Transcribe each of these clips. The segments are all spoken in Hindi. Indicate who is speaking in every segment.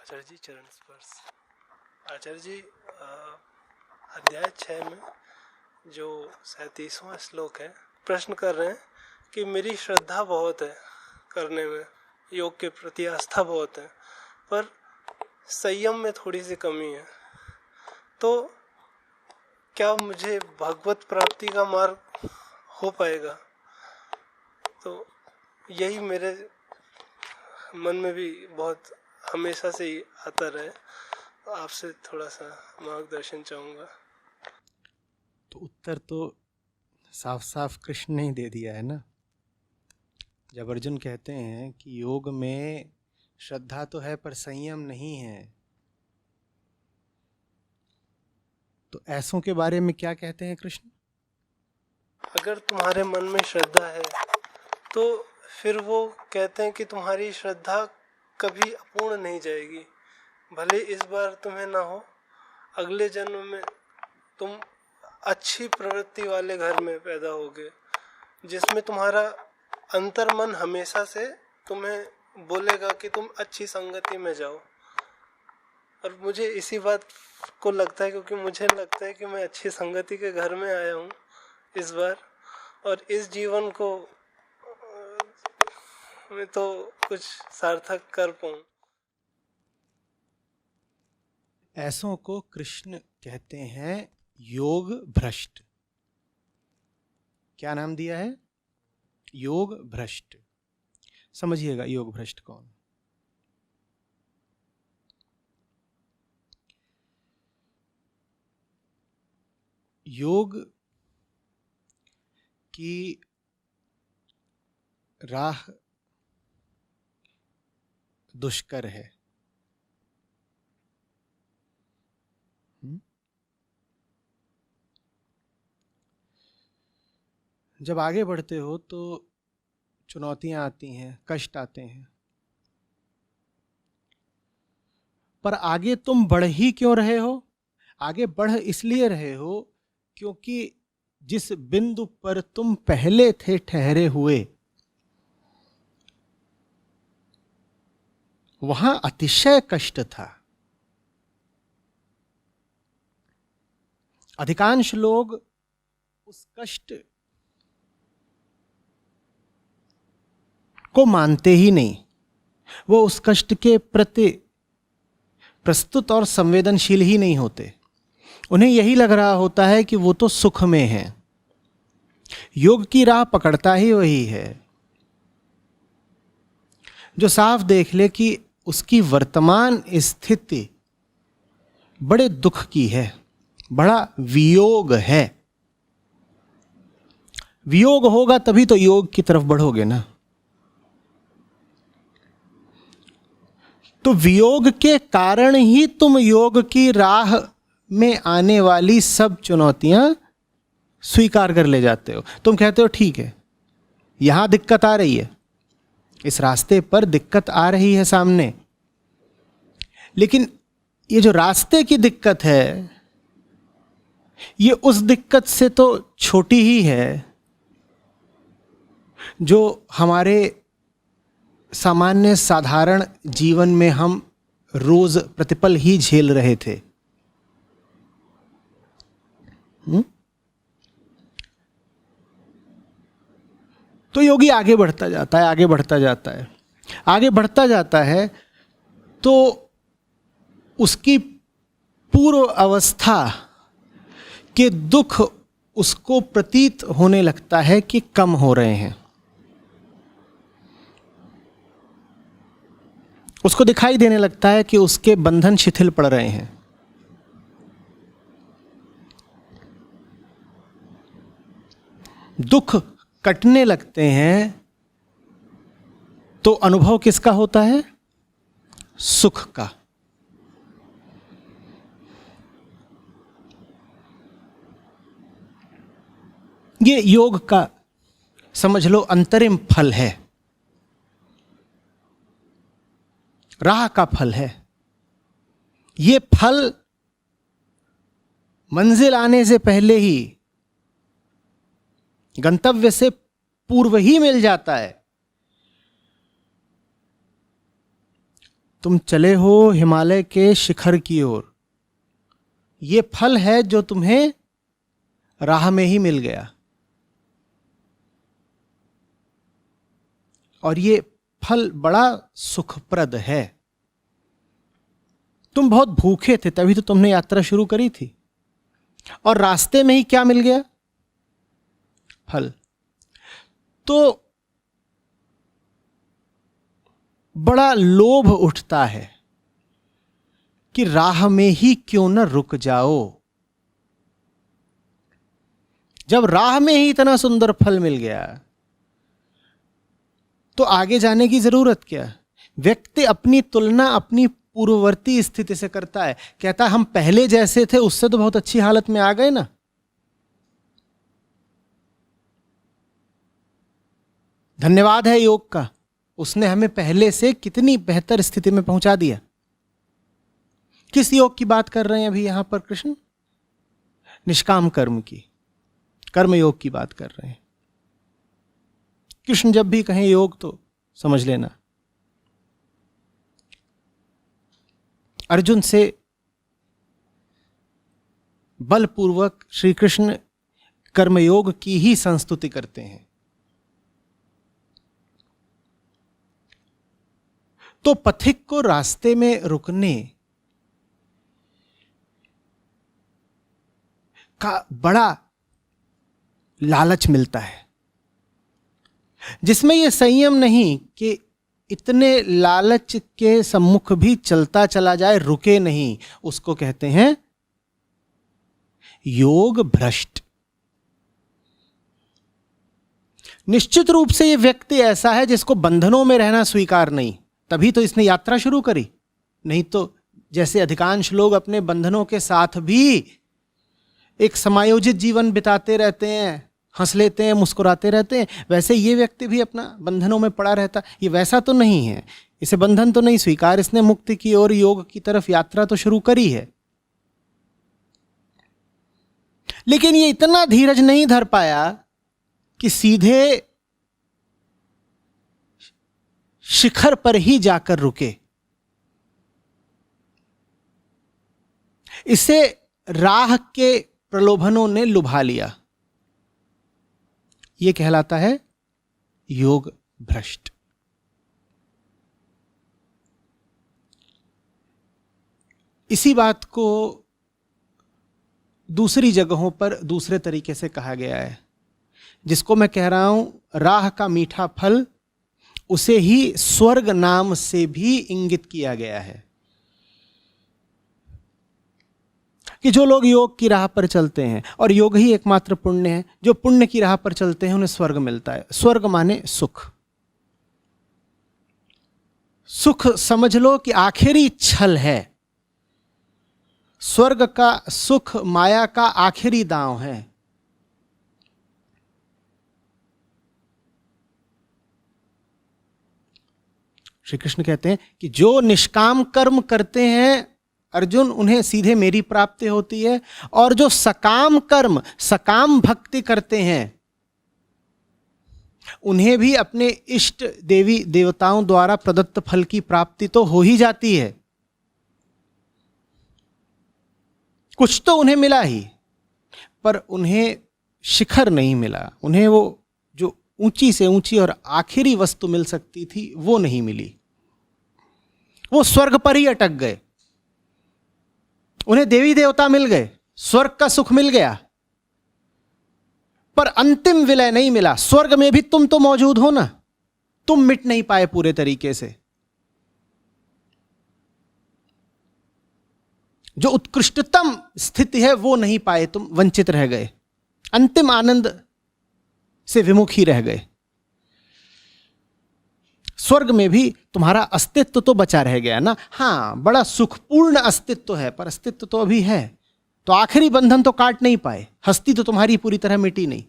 Speaker 1: आचार्य जी चरण स्पर्श। आचार्य जी अध्याय 6 में जो 37वां श्लोक है, प्रश्न कर रहे हैं कि मेरी श्रद्धा बहुत है करने में, योग के प्रति आस्था बहुत है, पर संयम में थोड़ी सी कमी है, तो क्या मुझे भगवत प्राप्ति का मार्ग हो पाएगा? तो यही मेरे मन में भी बहुत हमेशा से ही आता रहे, आपसे थोड़ा सा मार्गदर्शन चाहूँगा।
Speaker 2: तो उत्तर तो साफ साफ कृष्ण ने ही दे दिया है ना। जब अर्जुन कहते हैं कि योग में श्रद्धा तो है पर संयम नहीं है, तो ऐसों के बारे में क्या कहते हैं कृष्ण?
Speaker 1: अगर तुम्हारे मन में श्रद्धा है तो फिर वो कहते हैं कि तुम्हारी श्रद्धा कभी अपूर्ण नहीं जाएगी। भले इस बार तुम्हें ना हो, अगले जन्म में तुम अच्छी प्रवृत्ति वाले घर में पैदा होगे, जिसमें तुम्हारा अंतर्मन हमेशा से तुम्हें बोलेगा कि तुम अच्छी संगति में जाओ। और मुझे इसी बात को लगता है, क्योंकि मुझे लगता है कि मैं अच्छी संगति के घर में आया हूँ इस बार, और इस जीवन को मैं तो कुछ सार्थक कर पाऊँ।
Speaker 2: ऐसों को कृष्ण कहते हैं योग भ्रष्ट। क्या नाम दिया है? योग भ्रष्ट। समझिएगा योग भ्रष्ट कौन? योग की राह दुष्कर है। जब आगे बढ़ते हो तो चुनौतियां आती हैं, कष्ट आते हैं, पर आगे तुम बढ़ ही क्यों रहे हो? आगे बढ़ इसलिए रहे हो क्योंकि जिस बिंदु पर तुम पहले थे ठहरे हुए, वहां अतिशय कष्ट था। अधिकांश लोग उस कष्ट को मानते ही नहीं, वो उस कष्ट के प्रति प्रस्तुत और संवेदनशील ही नहीं होते। उन्हें यही लग रहा होता है कि वो तो सुख में है। योग की राह पकड़ता ही वही है जो साफ देख ले कि उसकी वर्तमान स्थिति बड़े दुख की है, बड़ा वियोग है। वियोग होगा तभी तो योग की तरफ बढ़ोगे ना। तो वियोग के कारण ही तुम योग की राह में आने वाली सब चुनौतियां स्वीकार कर ले जाते हो। तुम कहते हो ठीक है, यहां दिक्कत आ रही है, इस रास्ते पर दिक्कत आ रही है सामने, लेकिन ये जो रास्ते की दिक्कत है, ये उस दिक्कत से तो छोटी ही है जो हमारे सामान्य साधारण जीवन में हम रोज प्रतिपल ही झेल रहे थे। तो योगी आगे बढ़ता जाता है, आगे बढ़ता जाता है, आगे बढ़ता जाता है, तो उसकी पूर्व अवस्था के दुख उसको प्रतीत होने लगता है कि कम हो रहे हैं। उसको दिखाई देने लगता है कि उसके बंधन शिथिल पड़ रहे हैं। दुख कटने लगते हैं तो अनुभव किसका होता है? सुख का। ये योग का समझ लो अंतरिम फल है, राह का फल है। ये फल मंजिल आने से पहले ही, गंतव्य से पूर्व ही मिल जाता है। तुम चले हो हिमालय के शिखर की ओर। ये फल है जो तुम्हें राह में ही मिल गया, और ये फल बड़ा सुखप्रद है। तुम बहुत भूखे थे, तभी तो तुमने यात्रा शुरू करी थी, और रास्ते में ही क्या मिल गया? फल। तो बड़ा लोभ उठता है कि राह में ही क्यों न रुक जाओ। जब राह में ही इतना सुंदर फल मिल गया तो आगे जाने की जरूरत क्या? व्यक्ति अपनी तुलना अपनी पूर्ववर्ती स्थिति से करता है, कहता है हम पहले जैसे थे उससे तो बहुत अच्छी हालत में आ गए ना। धन्यवाद है योग का, उसने हमें पहले से कितनी बेहतर स्थिति में पहुंचा दिया। किस योग की बात कर रहे हैं अभी यहां पर कृष्ण? निष्काम कर्म की, कर्म योग की बात कर रहे हैं। कृष्ण जब भी कहें योग तो समझ लेना। अर्जुन से बलपूर्वक श्री कृष्ण कर्मयोग की ही संस्तुति करते हैं। तो पथिक को रास्ते में रुकने का बड़ा लालच मिलता है, जिसमें यह संयम नहीं कि इतने लालच के सम्मुख भी चलता चला जाए, रुके नहीं। उसको कहते हैं योग भ्रष्ट। निश्चित रूप से यह व्यक्ति ऐसा है जिसको बंधनों में रहना स्वीकार नहीं, तभी तो इसने यात्रा शुरू करी। नहीं तो जैसे अधिकांश लोग अपने बंधनों के साथ भी एक समायोजित जीवन बिताते रहते हैं, हंस लेते हैं, मुस्कुराते रहते हैं, वैसे ये व्यक्ति भी अपना बंधनों में पड़ा रहता। ये वैसा तो नहीं है, इसे बंधन तो नहीं स्वीकार, इसने मुक्ति की ओर योग की तरफ यात्रा तो शुरू करी है। लेकिन ये इतना धीरज नहीं धर पाया कि सीधे शिखर पर ही जाकर रुके। इसे राह के प्रलोभनों ने लुभा लिया। यह कहलाता है योग भ्रष्ट। इसी बात को दूसरी जगहों पर दूसरे तरीके से कहा गया है, जिसको मैं कह रहा हूं राह का मीठा फल, उसे ही स्वर्ग नाम से भी इंगित किया गया है कि जो लोग योग की राह पर चलते हैं, और योग ही एकमात्र पुण्य है, जो पुण्य की राह पर चलते हैं उन्हें स्वर्ग मिलता है। स्वर्ग माने सुख। सुख समझ लो कि आखिरी छल है। स्वर्ग का सुख माया का आखिरी दांव है। श्री कृष्ण कहते हैं कि जो निष्काम कर्म करते हैं अर्जुन, उन्हें सीधे मेरी प्राप्ति होती है, और जो सकाम कर्म सकाम भक्ति करते हैं उन्हें भी अपने इष्ट देवी देवताओं द्वारा प्रदत्त फल की प्राप्ति तो हो ही जाती है। कुछ तो उन्हें मिला ही, पर उन्हें शिखर नहीं मिला। उन्हें वो जो ऊंची से ऊंची और आखिरी वस्तु मिल सकती थी वो नहीं मिली। वो स्वर्ग पर ही अटक गए। उन्हें देवी देवता मिल गए, स्वर्ग का सुख मिल गया, पर अंतिम विलय नहीं मिला। स्वर्ग में भी तुम तो मौजूद हो ना, तुम मिट नहीं पाए पूरे तरीके से। जो उत्कृष्टतम स्थिति है वो नहीं पाए, तुम वंचित रह गए, अंतिम आनंद से विमुख ही रह गए। स्वर्ग में भी तुम्हारा अस्तित्व तो बचा रह गया ना। हां, बड़ा सुखपूर्ण अस्तित्व है, पर अस्तित्व तो अभी है, तो आखिरी बंधन तो काट नहीं पाए, हस्ती तो तुम्हारी पूरी तरह मिटी नहीं।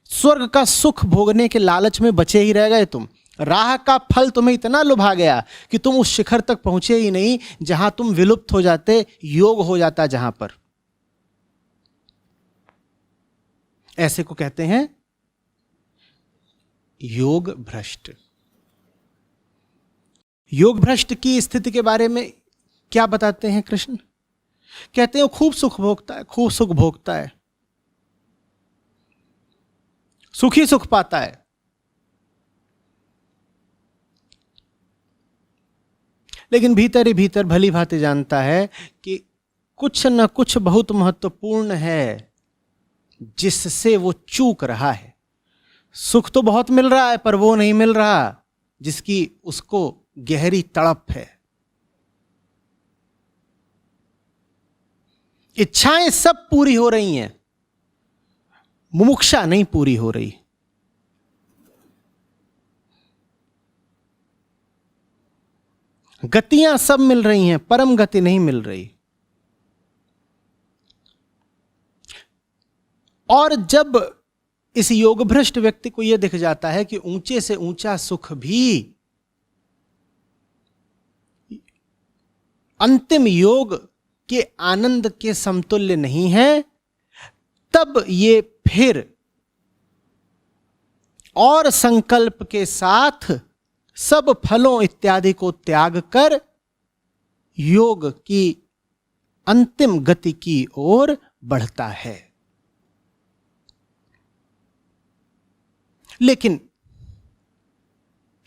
Speaker 2: स्वर्ग का सुख भोगने के लालच में बचे ही रह गए तुम। राह का फल तुम्हें इतना लुभा गया कि तुम उस शिखर तक पहुंचे ही नहीं जहां तुम विलुप्त हो जाते, योग हो जाता जहां पर। ऐसे को कहते हैं योग भ्रष्ट। योग भ्रष्ट की स्थिति के बारे में क्या बताते हैं कृष्ण? कहते हैं खूब सुख भोगता है, खूब सुख भोगता है, सुखी सुख पाता है, लेकिन भीतर ही भीतर भली भांति जानता है कि कुछ न कुछ बहुत महत्वपूर्ण है जिससे वो चूक रहा है। सुख तो बहुत मिल रहा है पर वो नहीं मिल रहा जिसकी उसको गहरी तड़प है। इच्छाएं सब पूरी हो रही हैं, मुमुक्षा नहीं पूरी हो रही। गतियां सब मिल रही हैं, परम गति नहीं मिल रही। और जब इस योग भ्रष्ट व्यक्ति को यह दिख जाता है कि ऊंचे से ऊंचा सुख भी अंतिम योग के आनंद के समतुल्य नहीं है, तब ये फिर और संकल्प के साथ सब फलों इत्यादि को त्याग कर योग की अंतिम गति की ओर बढ़ता है। लेकिन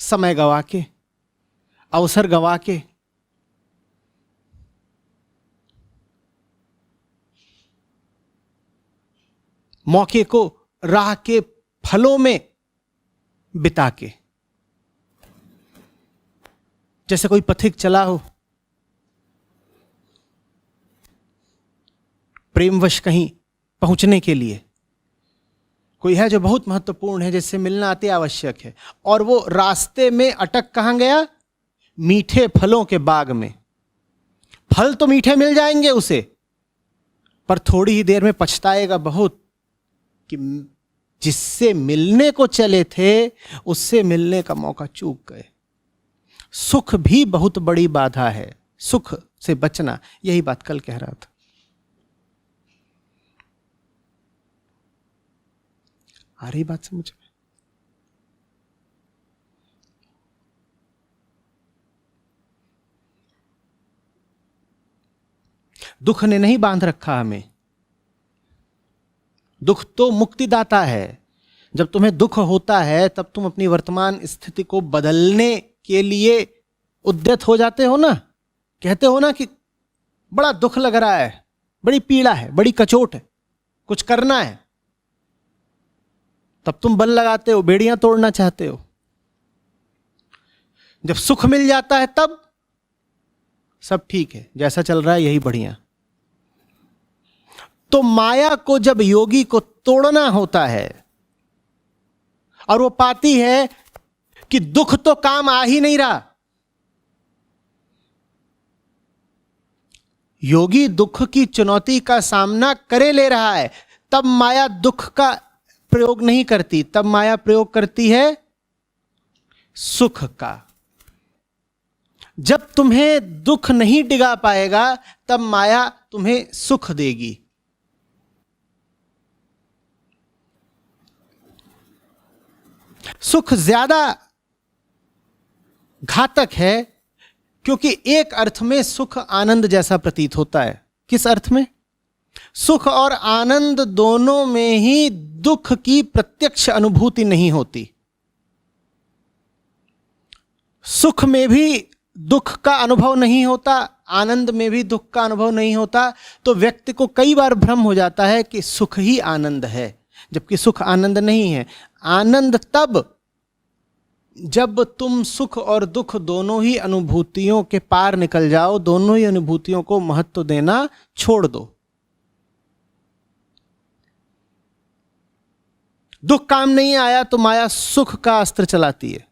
Speaker 2: समय गवा के, अवसर गवा के, मौके को राह के फलों में बिता के, जैसे कोई पथिक चला हो, प्रेमवश कहीं पहुंचने के लिए, कोई है जो बहुत महत्वपूर्ण है, जिससे मिलना अति आवश्यक है, और वो रास्ते में अटक कहां गया? मीठे फलों के बाग में। फल तो मीठे मिल जाएंगे उसे, पर थोड़ी ही देर में पछताएगा बहुत कि जिससे मिलने को चले थे उससे मिलने का मौका चूक गए। सुख भी बहुत बड़ी बाधा है, सुख से बचना। यही बात कल कह रहा था। आ रही बात समझ में? दुख ने नहीं बांध रखा हमें। दुख तो मुक्तिदाता है। जब तुम्हें दुख होता है तब तुम अपनी वर्तमान स्थिति को बदलने के लिए उद्यत हो जाते हो ना। कहते हो ना कि बड़ा दुख लग रहा है, बड़ी पीड़ा है, बड़ी कचोट है, कुछ करना है, तब तुम बल लगाते हो, बेड़ियां तोड़ना चाहते हो। जब सुख मिल जाता है तब सब ठीक है, जैसा चल रहा है यही बढ़िया। तो माया को जब योगी को तोड़ना होता है और वो पाती है कि दुख तो काम आ ही नहीं रहा, योगी दुख की चुनौती का सामना करे ले रहा है, तब माया दुख का प्रयोग नहीं करती, तब माया प्रयोग करती है सुख का। जब तुम्हें दुख नहीं डिगा पाएगा तब माया तुम्हें सुख देगी। सुख ज्यादा घातक है क्योंकि एक अर्थ में सुख आनंद जैसा प्रतीत होता है। किस अर्थ में? सुख और आनंद दोनों में ही दुख की प्रत्यक्ष अनुभूति नहीं होती। सुख में भी दुख का अनुभव नहीं होता, आनंद में भी दुख का अनुभव नहीं होता, तो व्यक्ति को कई बार भ्रम हो जाता है कि सुख ही आनंद है, जबकि सुख आनंद नहीं है। आनंद तब जब तुम सुख और दुख दोनों ही अनुभूतियों के पार निकल जाओ, दोनों ही अनुभूतियों को महत्व देना छोड़ दो। दुख काम नहीं आया तो माया सुख का अस्त्र चलाती है।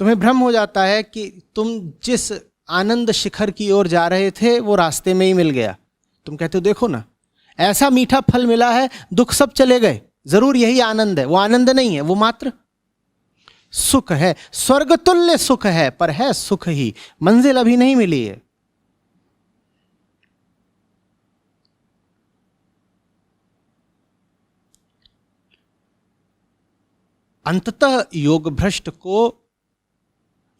Speaker 2: तुम्हें भ्रम हो जाता है कि तुम जिस आनंद शिखर की ओर जा रहे थे वो रास्ते में ही मिल गया। तुम कहते हो देखो ना, ऐसा मीठा फल मिला है, दुख सब चले गए, जरूर यही आनंद है। वो आनंद नहीं है, वो मात्र सुख है। स्वर्गतुल्य सुख है, पर है सुख ही, मंजिल अभी नहीं मिली है। अंततः योग भ्रष्ट को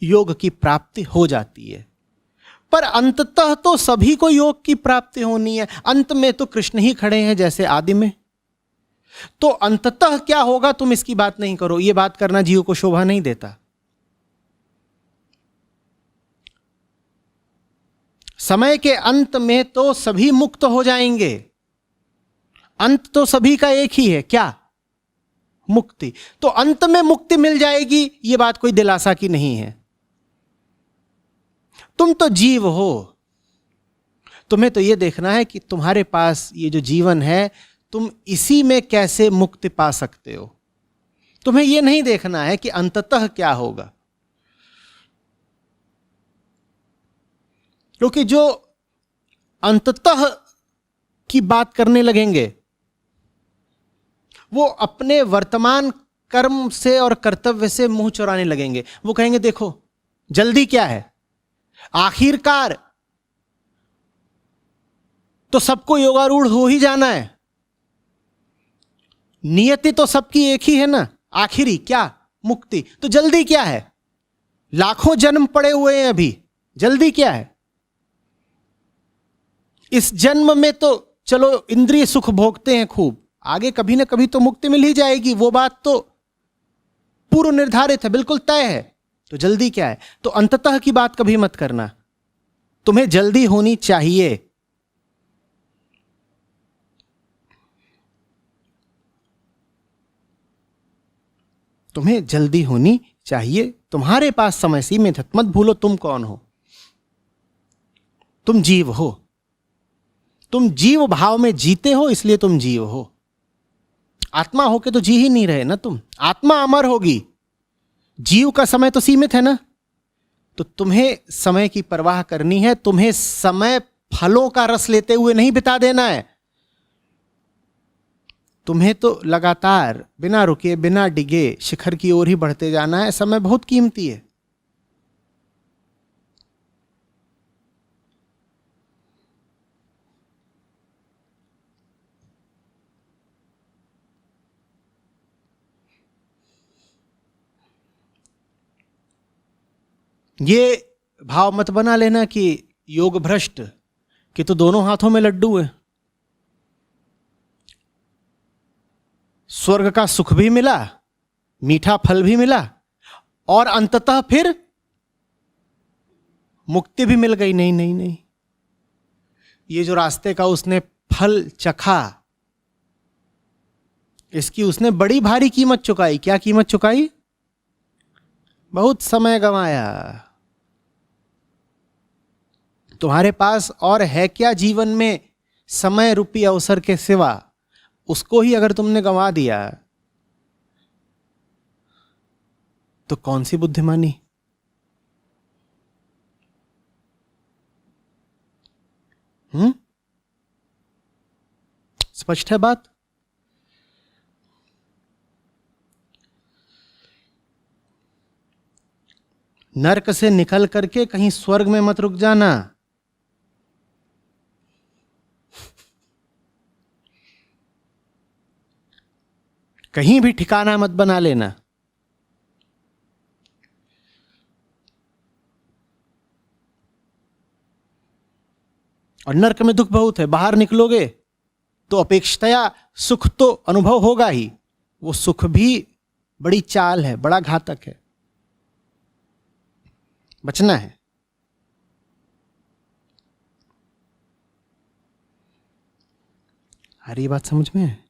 Speaker 2: योग की प्राप्ति हो जाती है। पर अंततः तो सभी को योग की प्राप्ति होनी है। अंत में तो कृष्ण ही खड़े हैं जैसे आदि में। तो अंततः क्या होगा तुम इसकी बात नहीं करो, यह बात करना जीव को शोभा नहीं देता। समय के अंत में तो सभी मुक्त हो जाएंगे। अंत तो सभी का एक ही है, क्या? मुक्ति। तो अंत में मुक्ति मिल जाएगी, यह बात कोई दिलासा की नहीं है। तुम तो जीव हो, तुम्हें तो यह देखना है कि तुम्हारे पास ये जो जीवन है तुम इसी में कैसे मुक्ति पा सकते हो। तुम्हें यह नहीं देखना है कि अंततः क्या होगा, क्योंकि जो अंततः की बात करने लगेंगे वो अपने वर्तमान कर्म से और कर्तव्य से मुंह चुराने लगेंगे। वो कहेंगे देखो जल्दी क्या है, आखिरकार तो सबको योगारूढ़ हो ही जाना है, नियति तो सबकी एक ही है ना, आखिरी क्या? मुक्ति। तो जल्दी क्या है? लाखों जन्म पड़े हुए हैं अभी, जल्दी क्या है? इस जन्म में तो चलो इंद्रिय सुख भोगते हैं खूब, आगे कभी ना कभी तो मुक्ति मिल ही जाएगी, वो बात तो पूर्व निर्धारित है, बिल्कुल तय है। तो जल्दी क्या है? तो अंततः की बात कभी मत करना। तुम्हें जल्दी होनी चाहिए। तुम्हें जल्दी होनी चाहिए। तुम्हारे पास समय सीमित है, मत भूलो तुम कौन हो। तुम जीव हो, तुम जीव भाव में जीते हो, इसलिए तुम जीव हो। आत्मा होके तो जी ही नहीं रहे ना तुम। आत्मा अमर होगी, जीव का समय तो सीमित है ना। तो तुम्हें समय की परवाह करनी है। तुम्हें समय फलों का रस लेते हुए नहीं बिता देना है। तुम्हें तो लगातार बिना रुके बिना डिगे शिखर की ओर ही बढ़ते जाना है। समय बहुत कीमती है। ये भाव मत बना लेना कि योग भ्रष्ट कि तो दोनों हाथों में लड्डू है। स्वर्ग का सुख भी मिला, मीठा फल भी मिला और अंततः फिर मुक्ति भी मिल गई। नहीं नहीं नहीं, ये जो रास्ते का उसने फल चखा, इसकी उसने बड़ी भारी कीमत चुकाई। क्या कीमत चुकाई? बहुत समय गंवाया। तुम्हारे पास और है क्या जीवन में समय रूपी अवसर के सिवा? उसको ही अगर तुमने गंवा दिया तो कौन सी बुद्धिमानी? स्पष्ट है बात? नरक से निकल करके कहीं स्वर्ग में मत रुक जाना। कहीं भी ठिकाना मत बना लेना। और नरक में दुख बहुत है, बाहर निकलोगे तो अपेक्षतया सुख तो अनुभव होगा ही। वो सुख भी बड़ी चाल है, बड़ा घातक है, बचना है। हरी बात समझ में है?